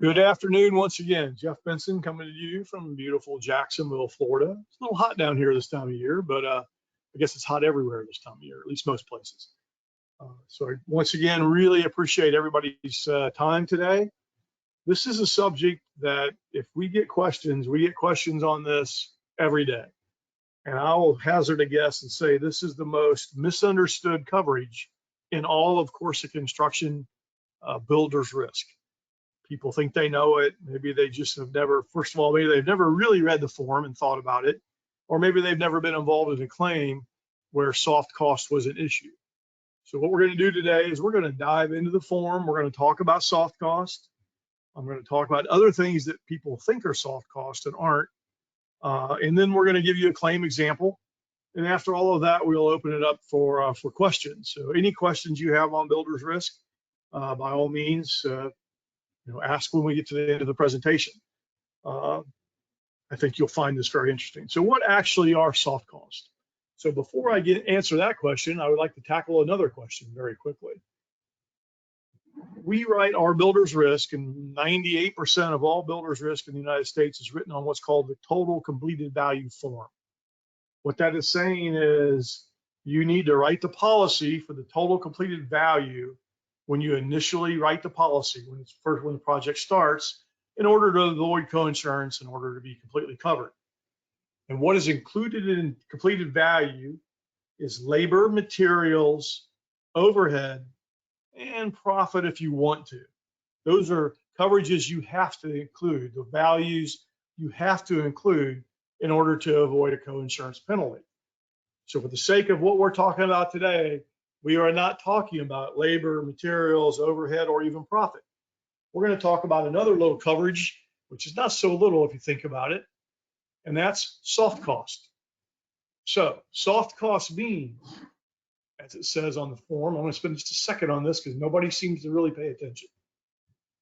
Good afternoon once again. Jeff Benson coming to you from beautiful Jacksonville, Florida. It's a little hot down here this time of year, but I guess it's hot everywhere this time of year, at least most places. So I, once again, really appreciate everybody's time today. This is a subject that if we get questions on this every day. And I will hazard a guess and say this is the most misunderstood coverage in all of Corsa construction builder's risk. People think they know it. Maybe they just have never, first of all, maybe they've never really read the form and thought about it, or maybe they've never been involved in a claim where soft cost was an issue. So what we're going to do today is we're going to dive into the form. We're going to talk about soft cost. I'm going to talk about other things that people think are soft cost and aren't. And then we're going to give you a claim example. And after all of that, we'll open it up for questions. So any questions you have on builder's risk, by all means, ask when we get to the end of the presentation. I think you'll find this very interesting. So what actually are soft costs? So before I answer that question, I would like to tackle another question very quickly. We write our builder's risk, and 98% of all builder's risk in the United States is written on what's called the total completed value form. What that is saying is you need to write the policy for the total completed value when you initially write the policy, when the project starts, in order to avoid coinsurance, in order to be completely covered. And what is included in completed value is labor, materials, overhead, and profit if you want to. Those are coverages you have to include, the values you have to include in order to avoid a coinsurance penalty. So for the sake of what we're talking about today, we are not talking about labor, materials, overhead, or even profit. We're going to talk about another little coverage, which is not so little if you think about it, and that's soft cost. So soft cost means, as it says on the form, I'm going to spend just a second on this because nobody seems to really pay attention,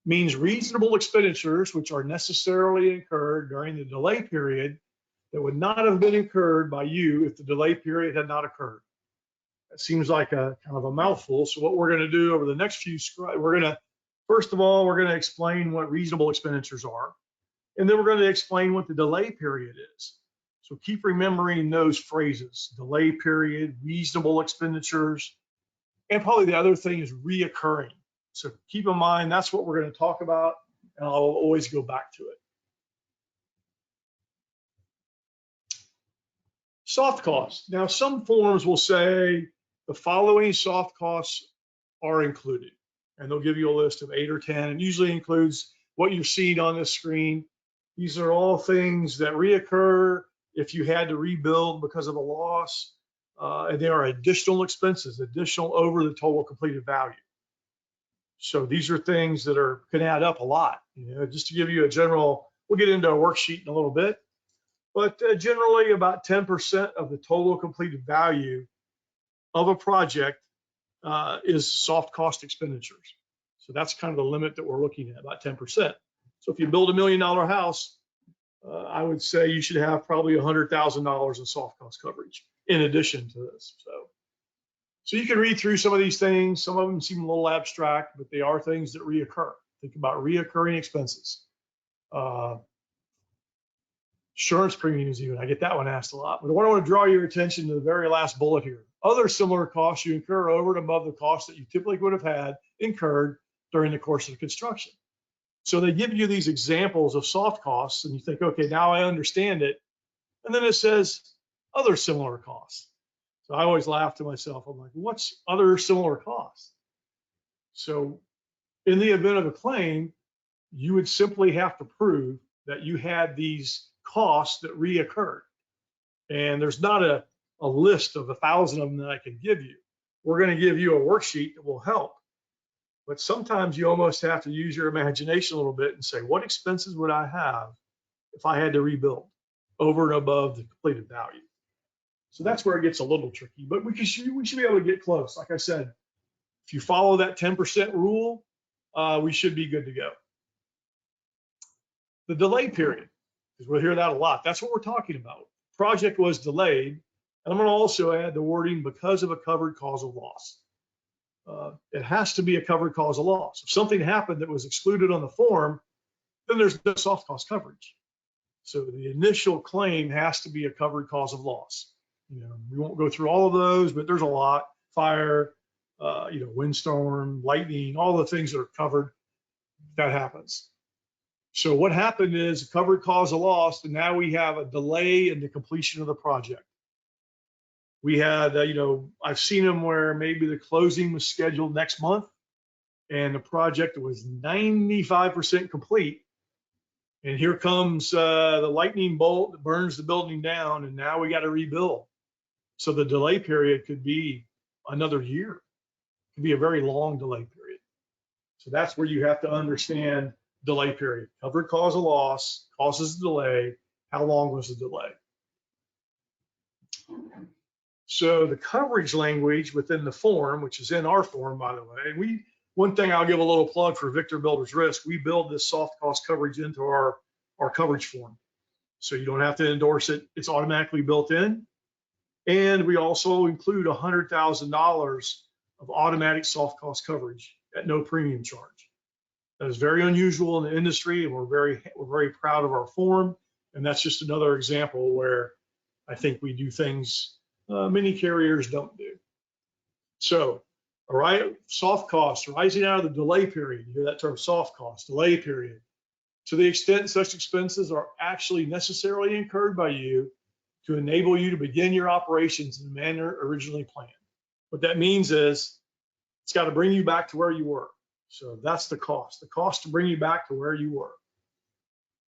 means reasonable expenditures which are necessarily incurred during the delay period that would not have been incurred by you if the delay period had not occurred. It seems like a kind of a mouthful. So what we're going to do over the next few slides, first of all, we're going to explain what reasonable expenditures are. And then we're going to explain what the delay period is. So keep remembering those phrases: delay period, reasonable expenditures, and probably the other thing is reoccurring. So keep in mind, that's what we're going to talk about, and I'll always go back to it. Soft costs. Now, some forms will say the following soft costs are included, and they'll give you a list of 8 or 10, and usually includes what you're seeing on this screen. These are all things that reoccur if you had to rebuild because of a loss, and they are additional expenses, additional over the total completed value. So these are things that can add up a lot. Just to give you a general, we'll get into a worksheet in a little bit, but generally about 10% of the total completed value of a project is soft cost expenditures. So that's kind of the limit that we're looking at, about 10%. So if you build $1 million house, I would say you should have probably $100,000 in soft cost coverage in addition to this. So you can read through some of these things. Some of them seem a little abstract, but they are things that reoccur. Think about reoccurring expenses. Insurance premiums even, I get that one asked a lot. But I want to draw your attention to the very last bullet here. Other similar costs you incur over and above the costs that you typically would have had incurred during the course of construction. So they give you these examples of soft costs, and you think, okay, now I understand it. And then it says other similar costs. So I always laugh to myself. I'm like, what's other similar costs? So in the event of a claim, you would simply have to prove that you had these costs that reoccurred. And there's not a list of 1,000 of them that I can give you. We're going to give you a worksheet that will help. But sometimes you almost have to use your imagination a little bit and say, what expenses would I have if I had to rebuild over and above the completed value? So that's where it gets a little tricky, but we should be able to get close. Like I said, if you follow that 10% rule, we should be good to go. The delay period, because we'll hear that a lot. That's what we're talking about. Project was delayed. And I'm going to also add the wording because of a covered causal loss. It has to be a covered causal loss. If something happened that was excluded on the form, then there's no soft cost coverage. So the initial claim has to be a covered cause of loss. We won't go through all of those, but there's a lot: fire, windstorm, lightning, all the things that are covered. That happens. So what happened is a covered cause of loss, and now we have a delay in the completion of the project. We had, I've seen them where maybe the closing was scheduled next month, and the project was 95% complete. And here comes the lightning bolt that burns the building down, and now we got to rebuild. So the delay period could be another year. It could be a very long delay period. So that's where you have to understand delay period. Covered cause of loss causes the delay. How long was the delay? So the coverage language within the form, which is in our form, by the way, and one thing I'll give a little plug for Victor Builders Risk, we build this soft cost coverage into our coverage form. So you don't have to endorse it. It's automatically built in. And we also include $100,000 of automatic soft cost coverage at no premium charge. That is very unusual in the industry, and we're very proud of our form. And that's just another example where I think we do things many carriers don't do. So, all right, soft costs rising out of the delay period. You hear that term, soft cost, delay period. To the extent such expenses are actually necessarily incurred by you to enable you to begin your operations in the manner originally planned. What that means is it's got to bring you back to where you were. So that's the cost to bring you back to where you were.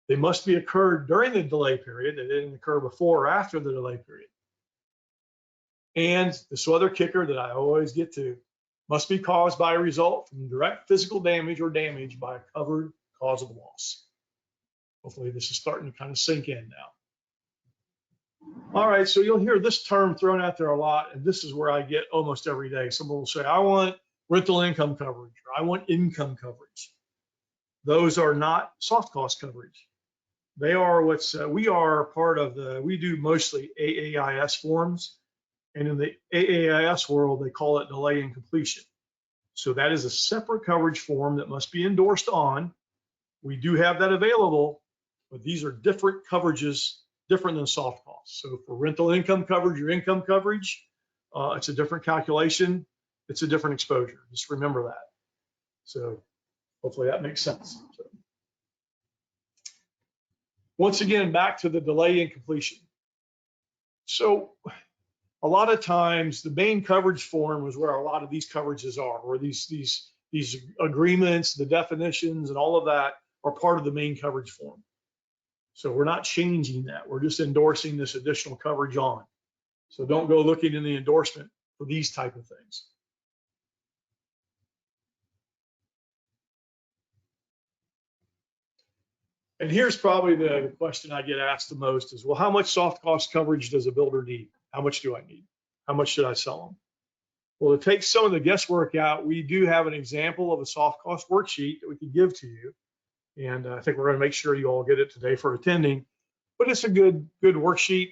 They must be occurred during the delay period. They didn't occur before or after the delay period. And this other kicker that I always get to, must be caused by a result from direct physical damage or damage by a covered cause of loss. Hopefully this is starting to kind of sink in now. All right, so you'll hear this term thrown out there a lot, and this is where I get almost every day. Someone will say, I want rental income coverage, or I want income coverage. Those are not soft cost coverage. They are we are part of we do mostly AAIS forms. And in the AAIS world, they call it delay in completion. So that is a separate coverage form that must be endorsed on. We do have that available, but these are different coverages, different than soft costs. So for rental income coverage or income coverage, it's a different calculation. It's a different exposure. Just remember that. So hopefully that makes sense. So, once again, back to the delay in completion. So a lot of times the main coverage form is where a lot of these coverages are, or these agreements, the definitions, and all of that are part of the main coverage form. So we're not changing that. We're just endorsing this additional coverage on. So don't go looking in the endorsement for these type of things. And here's probably the question I get asked the most is, well, how much soft cost coverage does a builder need? How much do I need? How much should I sell them? Well, to take some of the guesswork out, we do have an example of a soft cost worksheet that we can give to you. And I think we're going to make sure you all get it today for attending. But it's a good worksheet.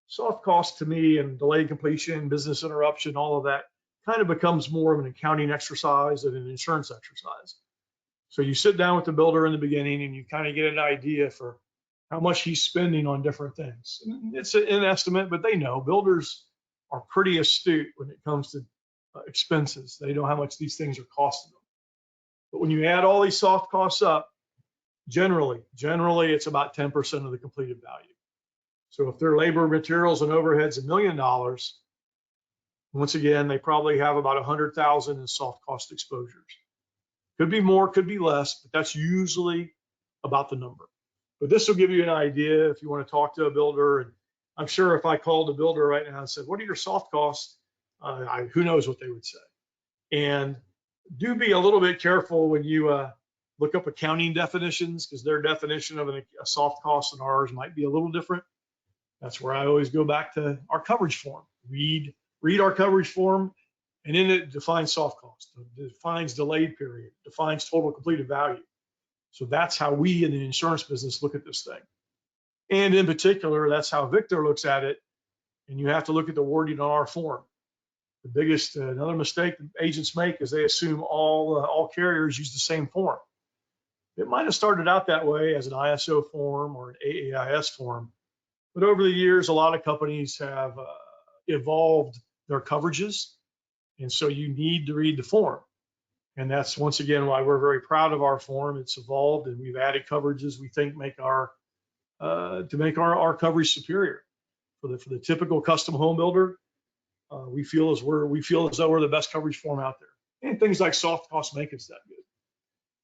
Soft cost to me and delayed completion, business interruption, all of that kind of becomes more of an accounting exercise than an insurance exercise. So you sit down with the builder in the beginning and you kind of get an idea for how much he's spending on different things. It's an estimate, but they know builders are pretty astute when it comes to expenses. They know how much these things are costing them. But when you add all these soft costs up, generally it's about 10% of the completed value. So if their labor, materials, and overheads $1 million, once again, they probably have about 100,000 in soft cost exposures. Could be more, could be less, but that's usually about the number. But this will give you an idea if you want to talk to a builder. And I'm sure if I called a builder right now and said, what are your soft costs? Who knows what they would say. And do be a little bit careful when you look up accounting definitions, because their definition of a soft cost and ours might be a little different. That's where I always go back to our coverage form. Read our coverage form, and in it defines soft cost, defines delayed period, defines total completed value. So that's how we in the insurance business look at this thing. And in particular, that's how Victor looks at it. And you have to look at the wording on our form. The biggest, another mistake that agents make is they assume all carriers use the same form. It might have started out that way as an ISO form or an AAIS form, but over the years, a lot of companies have evolved their coverages, and so you need to read the form. And that's once again why we're very proud of our form. It's evolved, and we've added coverages we think make our coverage superior for the typical custom home builder. We feel as though we're the best coverage form out there, and things like soft cost make us that good.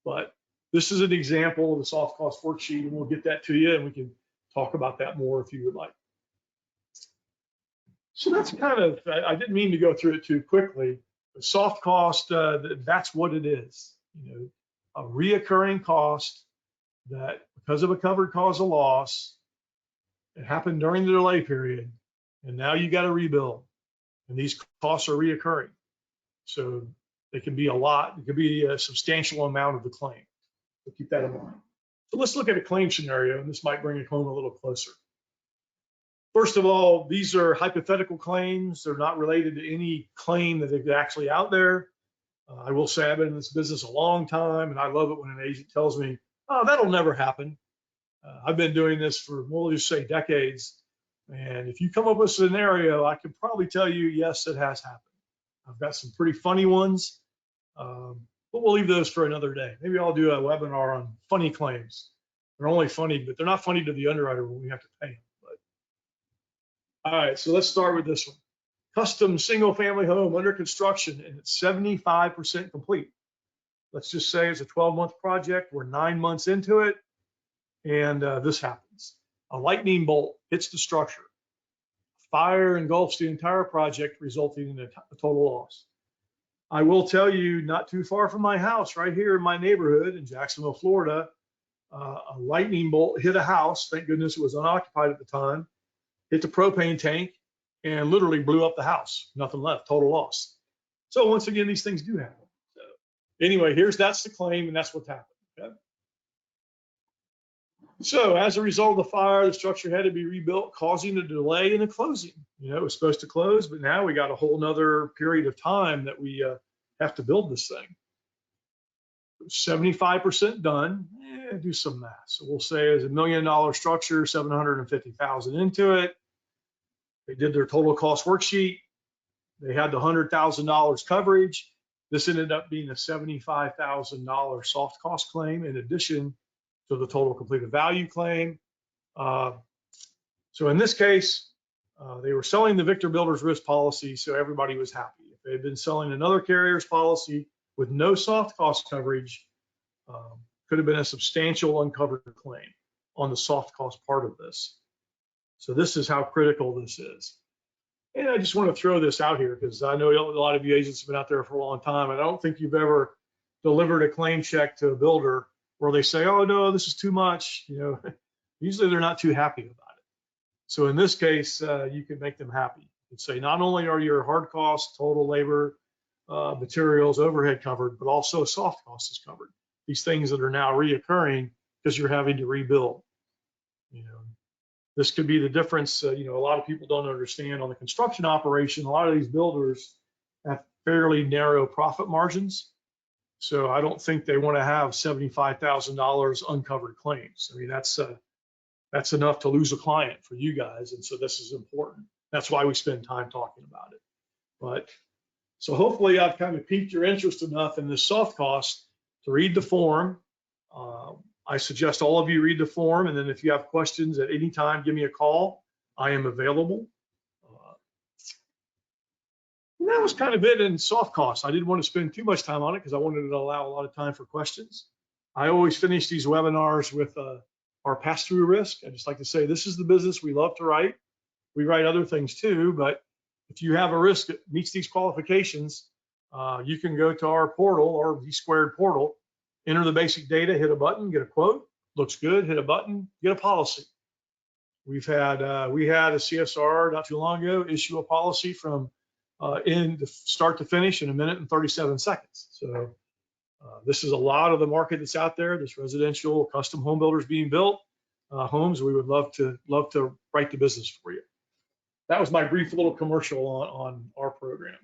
But this is an example of the soft cost worksheet, and we'll get that to you, and we can talk about that more if you would like. So that's kind of, I didn't mean to go through it too quickly. The soft cost, that's what it is. You know, a reoccurring cost that because of a covered cause of loss, it happened during the delay period, and now you got to rebuild. And these costs are reoccurring. So they can be a lot, it could be a substantial amount of the claim. So keep that in mind. So let's look at a claim scenario, and this might bring it home a little closer. First of all, these are hypothetical claims. They're not related to any claim that is actually out there. I will say I've been in this business a long time, and I love it when an agent tells me, oh, that'll never happen. I've been doing this for, we'll just say, decades. And if you come up with a scenario, I can probably tell you, yes, it has happened. I've got some pretty funny ones, but we'll leave those for another day. Maybe I'll do a webinar on funny claims. They're only funny, but they're not funny to the underwriter when we have to pay them. All right, so let's start with this one. Custom single family home under construction, and it's 75% complete. Let's just say it's a 12-month project. We're 9 months into it, and this happens. A lightning bolt hits the structure. Fire engulfs the entire project, resulting in a total loss. I will tell you, not too far from my house, right here in my neighborhood in Jacksonville, Florida, a lightning bolt hit a house. Thank goodness it was unoccupied at the time. Hit the propane tank and literally blew up the house. Nothing left, total loss. So once again, these things do happen. So anyway, that's the claim, and that's what's happened. Okay? So as a result of the fire, the structure had to be rebuilt, causing a delay in the closing. You know, it was supposed to close, but now we got a whole nother period of time that we have to build this thing. 75% done. Do some math. So we'll say it's $1 million structure, 750,000 into it. They did their total cost worksheet. They had the $100,000 coverage. This ended up being a $75,000 soft cost claim in addition to the total completed value claim. So in this case, they were selling the Victor Builders risk policy, so everybody was happy. If they had been selling another carrier's policy with no soft cost coverage, could have been a substantial uncovered claim on the soft cost part of this. So this is how critical this is. And I just want to throw this out here because I know a lot of you agents have been out there for a long time. And I don't think you've ever delivered a claim check to a builder where they say, oh, no, this is too much. You know, usually they're not too happy about it. So in this case, you can make them happy. You can say, not only are your hard costs, total labor, materials, overhead covered, but also soft costs is covered. These things that are now reoccurring because you're having to rebuild. You know, this could be the difference. You know, a lot of people don't understand on the construction operation. A lot of these builders have fairly narrow profit margins, so I don't think they want to have $75,000 uncovered claims. I mean, that's enough to lose a client for you guys, and so this is important. That's why we spend time talking about it. But so hopefully I've kind of piqued your interest enough in this soft cost to read the form. I suggest all of you read the form, and then if you have questions at any time, give me a call. I am available. And that was kind of it in soft costs. I didn't want to spend too much time on it because I wanted to allow a lot of time for questions. I always finish these webinars with our pass-through risk. I just like to say this is the business we love to write. We write other things too, but if you have a risk that meets these qualifications, you can go to our portal or V2 portal, enter the basic data, hit a button, get a quote, looks good, hit a button, get a policy. We had a CSR not too long ago issue a policy from end to start to finish in 1 minute and 37 seconds. So this is a lot of the market that's out there. This residential custom home builders being built homes. We would love to write the business for you. That was my brief little commercial on our program.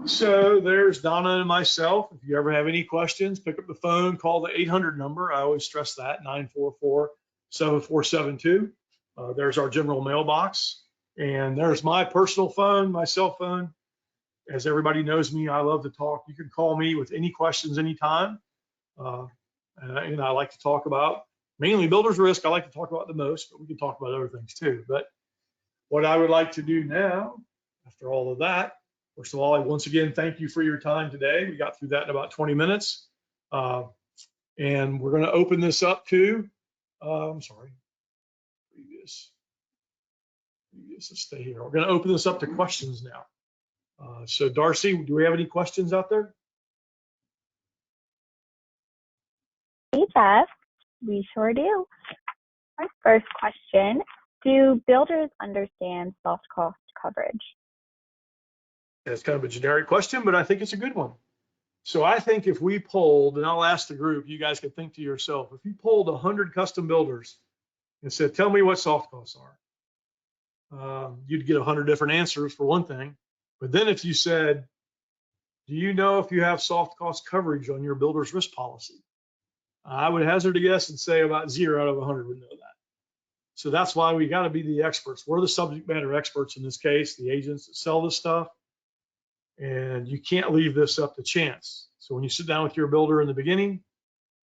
So there's Donna and myself. If you ever have any questions, pick up the phone, call the 800 number. I always stress that, 944-7472. There's our general mailbox. And there's my personal phone, my cell phone. As everybody knows me, I love to talk. You can call me with any questions anytime. And I like to talk about mainly builder's risk. I like to talk about the most, but we can talk about other things too. But what I would like to do now, after all of that, first of all, I once again thank you for your time today. We got through that in about 20 minutes. And we're going to open this up to, I'm sorry, previous, let's stay here. We're going to open this up to questions now. So Darcy, do we have any questions out there? Hey, Jeff, we sure do. Our first question, do builders understand soft cost coverage? It's kind of a generic question, but I think it's a good one. So I think if we polled, and I'll ask the group, you guys can think to yourself, if you polled 100 custom builders and said, tell me what soft costs are, you'd get 100 different answers for one thing. But then if you said, do you know if you have soft cost coverage on your builder's risk policy? I would hazard a guess and say about 0 out of 100 would know that. So that's why we got to be the experts. We're the subject matter experts in this case, the agents that sell this stuff. And you can't leave this up to chance. So when you sit down with your builder in the beginning,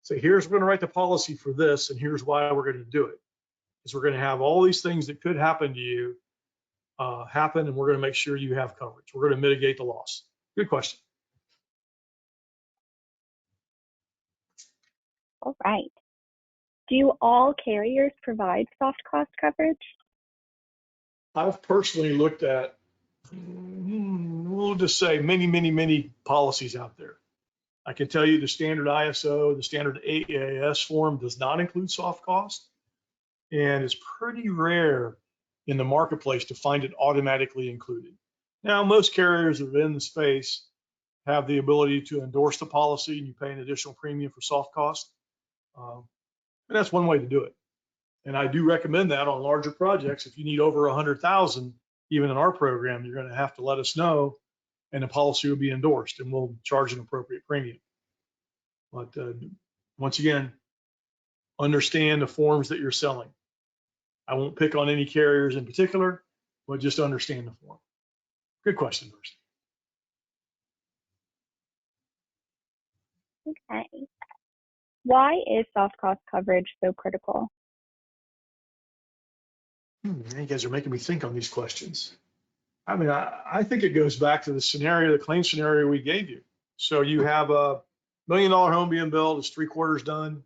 say, here's, we're going to write the policy for this, and here's why we're going to do it. Because we're going to have all these things that could happen to you happen, and we're going to make sure you have coverage. We're going to mitigate the loss. Good question. All right. Do all carriers provide soft cost coverage? I've personally looked at, we'll just say many policies out there. I can tell you the standard ISO, the standard AAS form does not include soft cost. And it's pretty rare in the marketplace to find it automatically included. Now, most carriers that are in the space have the ability to endorse the policy and you pay an additional premium for soft cost. And that's one way to do it. And I do recommend that on larger projects. If you need over 100,000, even in our program, you're going to have to let us know and the policy will be endorsed and we'll charge an appropriate premium. But once again, understand the forms that you're selling. I won't pick on any carriers in particular, but just understand the form. Good question, Darcy. Okay. Why is soft cost coverage so critical? You guys are making me think on these questions. I mean, I think it goes back to the scenario, the claim scenario we gave you. So you have a $1 million home being built, it's 3/4 done,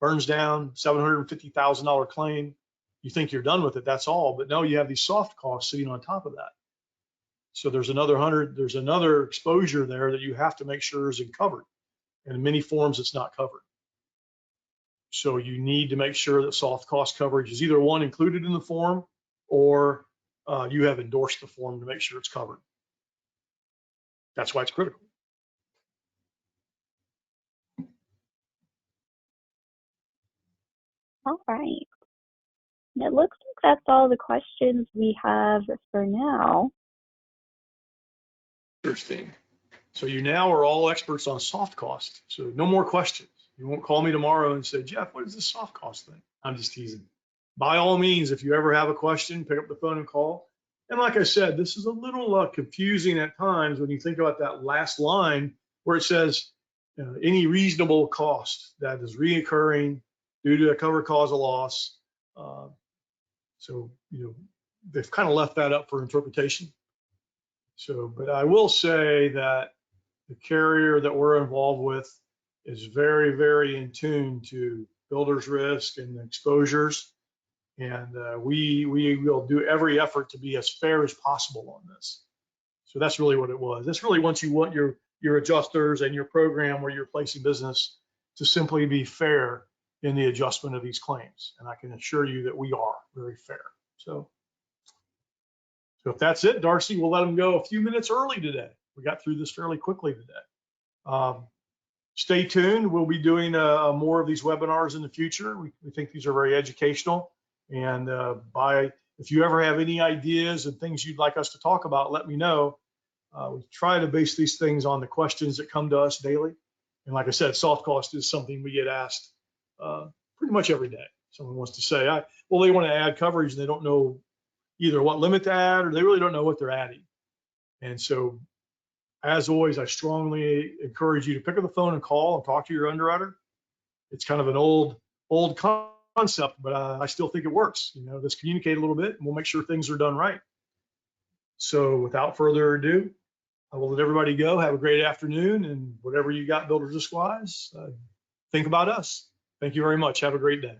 burns down, $750,000 claim. You think you're done with it, that's all. But no, you have these soft costs sitting on top of that. So there's another 100, there's another exposure there that you have to make sure is covered. And in many forms, it's not covered. So you need to make sure that soft cost coverage is either one included in the form or you have endorsed the form to make sure it's covered. That's why it's critical. All right. It looks like that's all the questions we have for now. Interesting. So you now are all experts on soft cost. So no more questions. You won't call me tomorrow and say, Jeff, what is this soft cost thing? I'm just teasing. By all means, if you ever have a question, pick up the phone and call. And like I said, this is a little confusing at times when you think about that last line where it says any reasonable cost that is reoccurring due to a covered cause of loss. So, they've kind of left that up for interpretation. So, but I will say that the carrier that we're involved with is very in tune to builder's risk and exposures. And we will do every effort to be as fair as possible on this. So that's really what it was. That's really once you want your adjusters and your program where you're placing business to simply be fair in the adjustment of these claims. And I can assure you that we are very fair. So if that's it, Darcy, we'll let them go a few minutes early today. We got through this fairly quickly today. Stay tuned. We'll be doing more of these webinars in the future. We think these are very educational. And if you ever have any ideas and things you'd like us to talk about, let me know. We try to base these things on the questions that come to us daily. And like I said, soft cost is something we get asked pretty much every day. Someone wants to say, well, they want to add coverage and they don't know either what limit to add or they really don't know what they're adding. And so, as always, I strongly encourage you to pick up the phone and call and talk to your underwriter. It's kind of an old concept, but I still think it works. Let's communicate a little bit and we'll make sure things are done right. So without further ado, I will let everybody go. Have a great afternoon, and whatever you got builders risk wise, think about us. Thank you very much. Have a great day.